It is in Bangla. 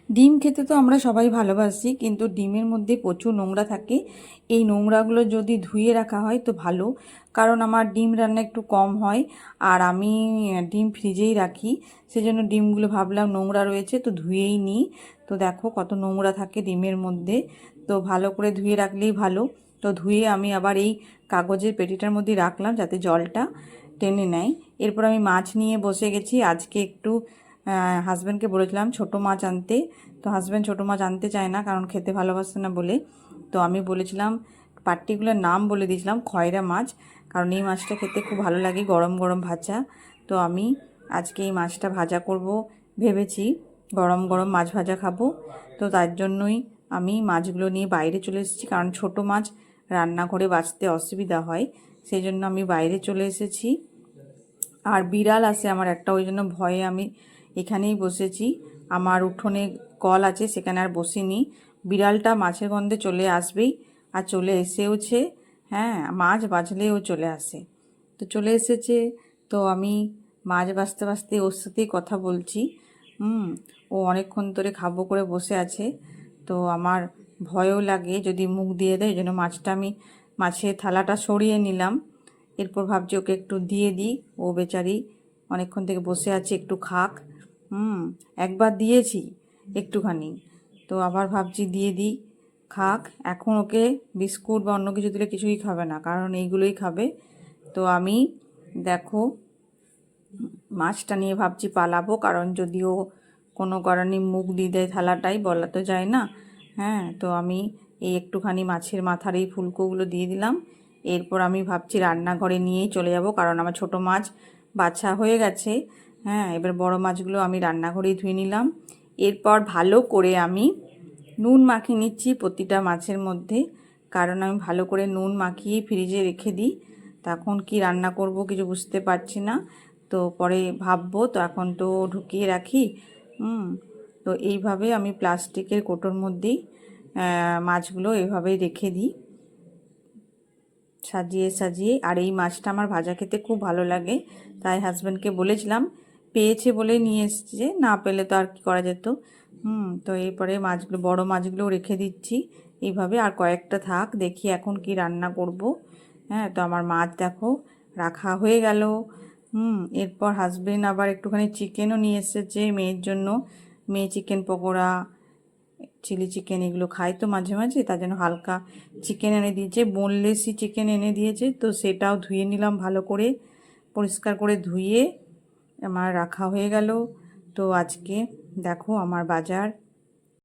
ডিম খেতে তো আমরা সবাই ভালোবাসি, কিন্তু ডিমের মধ্যে প্রচুর নোংরা থাকে। এই নোংরাগুলো যদি ধুয়ে রাখা হয় তো ভালো, কারণ আমার ডিম রান্না একটু কম হয় আর আমি ডিম ফ্রিজেই রাখি। সেজন্য ডিমগুলো ভাবলাম নোংরা রয়েছে তো ধুয়েই নিই। তো দেখো কত নোংরা থাকে ডিমের মধ্যে, তো ভালো করে ধুয়ে রাখলেই ভালো। তো ধুয়ে আমি আবার এই কাগজের পেটিটার মধ্যে রাখলাম যাতে জলটা টেনে নেয়। এরপর আমি মাছ নিয়ে বসে গেছি। আজকে একটু হাজব্যান্ডকে বলেছিলাম ছোটো মাছ আনতে, তো হাজব্যান্ড ছোটো মাছ আনতে চায় না কারণ খেতে ভালোবাসে না বলে। তো আমি বলেছিলাম, পার্টিকুলার নাম বলে দিয়েছিলাম খয়রা মাছ, কারণ এই মাছটা খেতে খুব ভালো লাগে গরম গরম ভাজা। তো আমি আজকে এই মাছটা ভাজা করব ভেবেছি, গরম গরম মাছ ভাজা খাবো। তো তার জন্যই আমি মাছগুলো নিয়ে বাইরে চলে এসেছি, কারণ ছোটো মাছ রান্নাঘরে বাছতে অসুবিধা হয়, সেই জন্য আমি বাইরে চলে এসেছি। আর বিড়াল আছে আমার একটা, ওই জন্য ভয়ে আমি এখানেই বসেছি। আমার উঠোনে কল আছে, সেখানে আর বসিনি। বিড়ালটা মাছের গন্ধে চলে আসবেই, আর চলে এসেওছে। হ্যাঁ, মাছ বাছলেও চলে আসে, তো চলে এসেছে। তো আমি মাছ বাছতে বাছতে ওর সাথেই কথা বলছি। ও অনেকক্ষণ ধরে খাবো করে বসে আছে। তো আমার ভয়ও লাগে যদি মুখ দিয়ে দেয়, এই জন্য মাছটা আমি মাছের থালাটা সরিয়ে নিলাম। এরপর ভাবছি ওকে একটু দিয়ে দিই, ও বেচারি অনেকক্ষণ থেকে বসে আছে, একটু খাক। একবার দিয়েছি একটুখানি, তো আবার ভাবছি দিয়ে দিই, খাক। এখন ওকে বিস্কুট বা অন্য কিছু দিলে কিছুই খাবে না, কারণ এইগুলোই খাবে। তো আমি দেখো মাছটা নিয়ে ভাবছি পালাবো, কারণ যদিও কোনো কারণে মুখ দিয়ে দেয় থালাটাই, বলা তো যায় না। হ্যাঁ, তো আমি এই একটুখানি মাছের মাথার এই ফুলকোগুলো দিয়ে দিলাম। এরপর আমি ভাবছি রান্নাঘরে নিয়েই চলে যাব, কারণ আমার ছোট মাছ বাছা হয়ে গেছে। হ্যাঁ, এবার বড় মাছগুলো আমি রান্নাঘরেই ধুয়ে নিলাম। এরপর ভালো করে আমি নুন মাখিয়ে নিচ্ছি প্রতিটা মাছের মধ্যে, কারণ আমি ভালো করে নুন মাখিয়ে ফ্রিজে রেখে দিই। তখন কি রান্না করব কিছু বুঝতে পারছি না, তো পরে ভাববো, তো এখন তো ঢুকিয়ে রাখি। তো এইভাবে আমি প্লাস্টিকের কৌটোর মধ্যেই মাছগুলো এভাবেই রেখে দিই সাজিয়ে সাজিয়ে। আর এই মাছটা আমার ভাজা খেতে খুব ভালো লাগে, তাই হাজব্যান্ডকে বলেছিলাম, পেয়েছে বলে নিয়ে এসছে, না পেলে তো আর কি করা যেত। তো এরপরে মাছগুলো, বড় মাছগুলো রেখে দিচ্ছি এইভাবে, আর কয়েকটা থাক, দেখি এখন কি রান্না করব। হ্যাঁ, তো আমার মাছ দেখো রাখা হয়ে গেল। এরপর হাজব্যান্ড আবার একটুখানি চিকেনও নিয়ে এসেছে মেয়ের জন্য। মেয়ে চিকেন পকোড়া, চিলি চিকেন এগুলো খায় তো মাঝে মাঝে, তার জন্য হালকা চিকেন এনে দিয়েছে, বোনলেসই চিকেন এনে দিয়েছে। তো সেটাও ধুয়ে নিলাম ভালো করে, পরিষ্কার করে ধুয়ে আমার রাখা হয়ে গেল। তো আজকে দেখো আমার বাজার